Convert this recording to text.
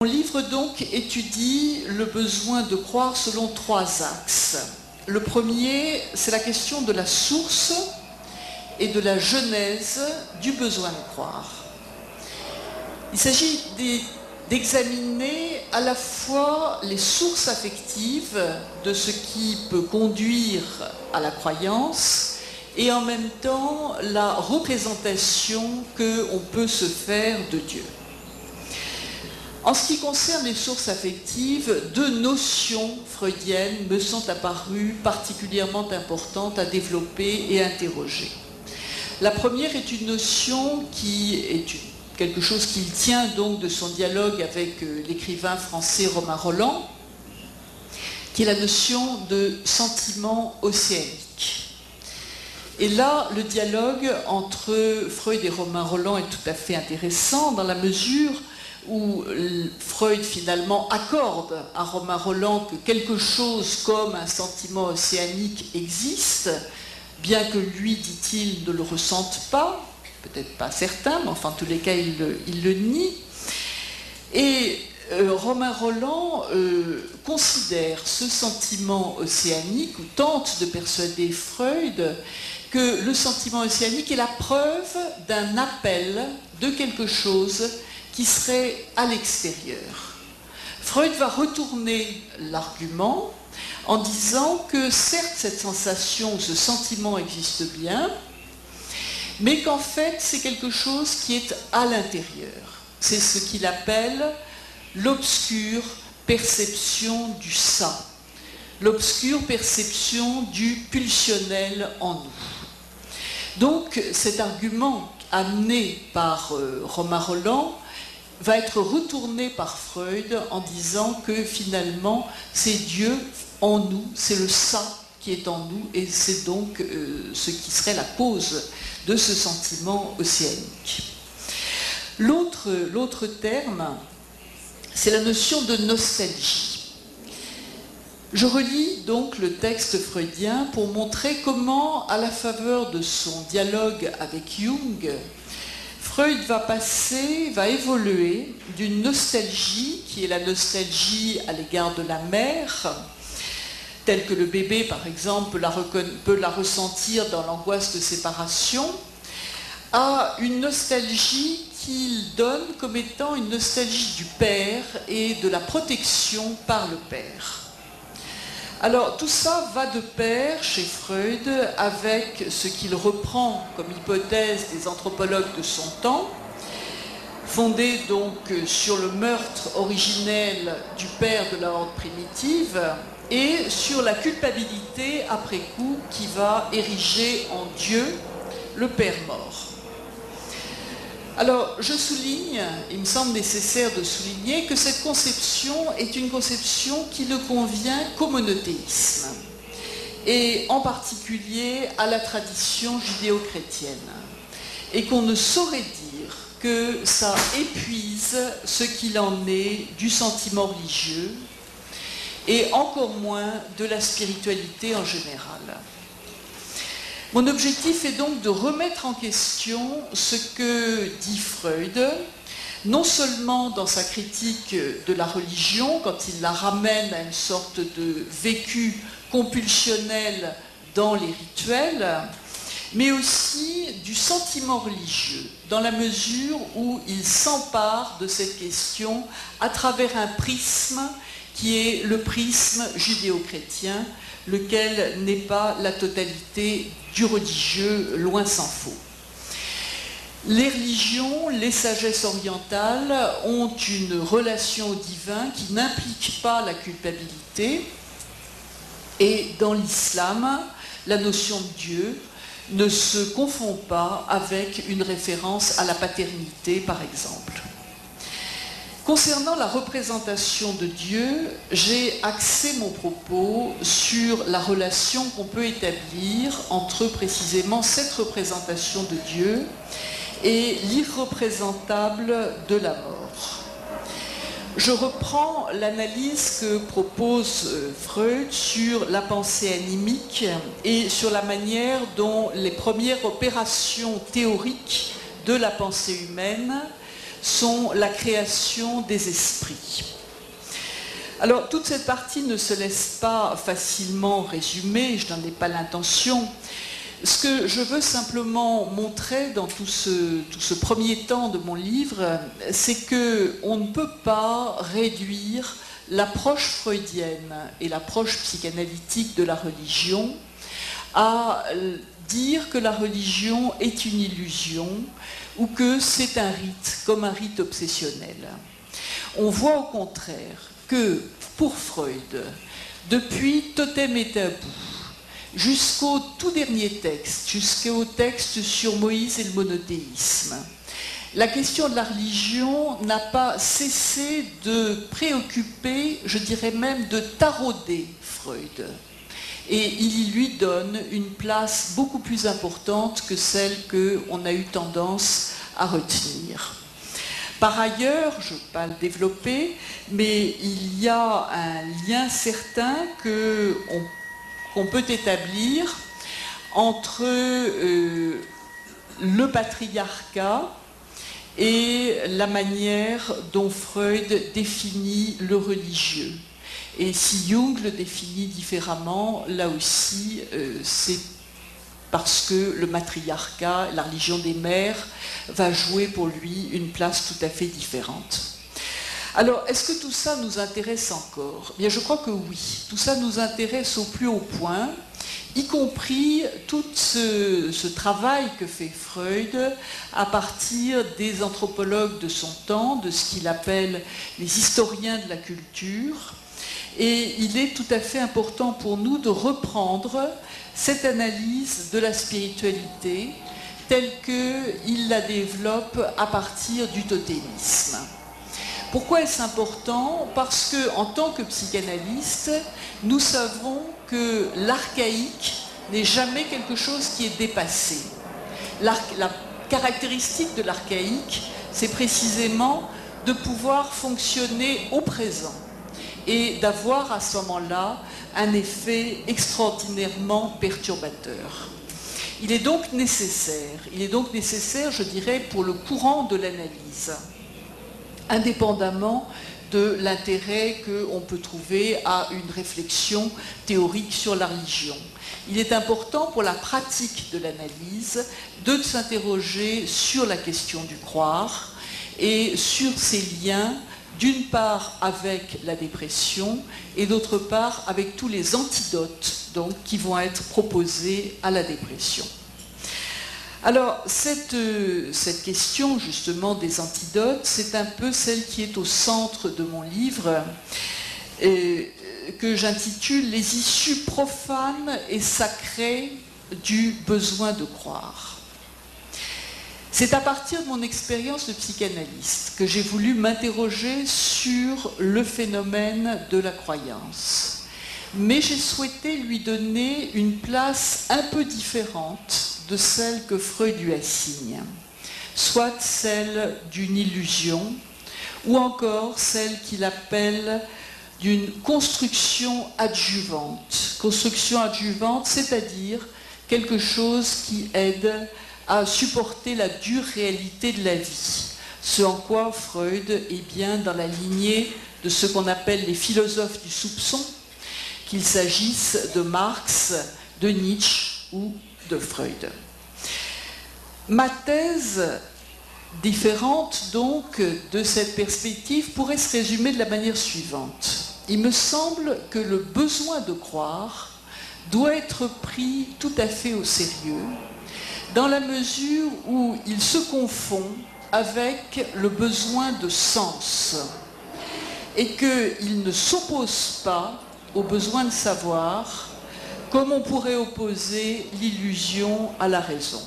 Mon livre donc étudie le besoin de croire selon trois axes. Le premier, c'est la question de la source et de la genèse du besoin de croire. Il s'agit d'examiner à la fois les sources affectives de ce qui peut conduire à la croyance et en même temps la représentation qu'on peut se faire de Dieu. En ce qui concerne les sources affectives, deux notions freudiennes me sont apparues particulièrement importantes à développer et à interroger. La première est une notion qui est quelque chose qui tient donc de son dialogue avec l'écrivain français Romain Rolland, qui est la notion de sentiment océanique. Et là, le dialogue entre Freud et Romain Rolland est tout à fait intéressant dans la mesure où Freud finalement accorde à Romain Rolland que quelque chose comme un sentiment océanique existe, bien que lui, dit-il, ne le ressente pas, peut-être pas certain, mais enfin en tous les cas il le nie. Et Romain Rolland considère ce sentiment océanique, ou tente de persuader Freud que le sentiment océanique est la preuve d'un appel de quelque chose qui serait à l'extérieur. Freud va retourner l'argument en disant que certes cette sensation, ce sentiment existe bien, mais qu'en fait c'est quelque chose qui est à l'intérieur. C'est ce qu'il appelle l'obscure perception du ça, l'obscure perception du pulsionnel en nous. Donc cet argument amené par Romain Rolland va être retourné par Freud en disant que finalement c'est Dieu en nous, c'est le ça qui est en nous et c'est donc ce qui serait la cause de ce sentiment océanique. L'autre terme, c'est la notion de nostalgie. Je relis donc le texte freudien pour montrer comment, à la faveur de son dialogue avec Jung, Freud va évoluer d'une nostalgie qui est la nostalgie à l'égard de la mère, telle que le bébé, par exemple, peut la ressentir dans l'angoisse de séparation, à une nostalgie qu'il donne comme étant une nostalgie du père et de la protection par le père. Alors tout ça va de pair chez Freud avec ce qu'il reprend comme hypothèse des anthropologues de son temps, fondée donc sur le meurtre originel du père de la horde primitive et sur la culpabilité après coup qui va ériger en Dieu le père mort. Alors, je souligne, il me semble nécessaire de souligner que cette conception est une conception qui ne convient qu'au monothéisme, et en particulier à la tradition judéo-chrétienne, et qu'on ne saurait dire que ça épuise ce qu'il en est du sentiment religieux, et encore moins de la spiritualité en général. Mon objectif est donc de remettre en question ce que dit Freud, non seulement dans sa critique de la religion, quand il la ramène à une sorte de vécu compulsionnel dans les rituels, mais aussi du sentiment religieux, dans la mesure où il s'empare de cette question à travers un prisme qui est le prisme judéo-chrétien, lequel n'est pas la totalité du religieux, loin s'en faut. Les religions, les sagesses orientales ont une relation au divin qui n'implique pas la culpabilité, et dans l'islam, la notion de Dieu ne se confond pas avec une référence à la paternité, par exemple. Concernant la représentation de Dieu, j'ai axé mon propos sur la relation qu'on peut établir entre précisément cette représentation de Dieu et l'irreprésentable de la mort. Je reprends l'analyse que propose Freud sur la pensée animique et sur la manière dont les premières opérations théoriques de la pensée humaine sont la création des esprits. Alors, toute cette partie ne se laisse pas facilement résumer, je n'en ai pas l'intention. Ce que je veux simplement montrer dans tout ce premier temps de mon livre, c'est qu'on ne peut pas réduire l'approche freudienne et l'approche psychanalytique de la religion à dire que la religion est une illusion ou que c'est un rite, comme un rite obsessionnel. On voit au contraire que pour Freud, depuis Totem et Tabou, jusqu'au tout dernier texte, jusqu'au texte sur Moïse et le monothéisme, la question de la religion n'a pas cessé de préoccuper, je dirais même de tarauder Freud. Et il lui donne une place beaucoup plus importante que celle qu'on a eu tendance à retenir. Par ailleurs, je ne vais pas le développer, mais il y a un lien certain qu'on peut établir entre le patriarcat et la manière dont Freud définit le religieux. Et si Jung le définit différemment, là aussi, c'est parce que le matriarcat, la religion des mères, va jouer pour lui une place tout à fait différente. Alors, est-ce que tout ça nous intéresse encore ? Bien, je crois que oui. Tout ça nous intéresse au plus haut point, y compris tout ce travail que fait Freud à partir des anthropologues de son temps, de ce qu'il appelle les historiens de la culture. Et il est tout à fait important pour nous de reprendre cette analyse de la spiritualité telle qu'il la développe à partir du totémisme. Pourquoi est-ce important ? Parce qu'en tant que psychanalyste, nous savons que l'archaïque n'est jamais quelque chose qui est dépassé. La caractéristique de l'archaïque, c'est précisément de pouvoir fonctionner au présent et d'avoir à ce moment-là un effet extraordinairement perturbateur. Il est donc nécessaire, je dirais, pour le courant de l'analyse, indépendamment de l'intérêt qu'on peut trouver à une réflexion théorique sur la religion. Il est important pour la pratique de l'analyse de s'interroger sur la question du croire et sur ses liens, d'une part avec la dépression et d'autre part avec tous les antidotes donc, qui vont être proposés à la dépression. Alors, cette question justement des antidotes, c'est un peu celle qui est au centre de mon livre, que j'intitule « Les issues profanes et sacrées du besoin de croire ». C'est à partir de mon expérience de psychanalyste que j'ai voulu m'interroger sur le phénomène de la croyance. Mais j'ai souhaité lui donner une place un peu différente de celle que Freud lui assigne, soit celle d'une illusion, ou encore celle qu'il appelle d'une construction adjuvante. Construction adjuvante, c'est-à-dire quelque chose qui aide à supporter la dure réalité de la vie. Ce en quoi Freud est bien dans la lignée de ce qu'on appelle les philosophes du soupçon, qu'il s'agisse de Marx, de Nietzsche ou de Freud. Ma thèse, différente donc de cette perspective, pourrait se résumer de la manière suivante. Il me semble que le besoin de croire doit être pris tout à fait au sérieux, dans la mesure où il se confond avec le besoin de sens et qu'il ne s'oppose pas au besoin de savoir, comme on pourrait opposer l'illusion à la raison.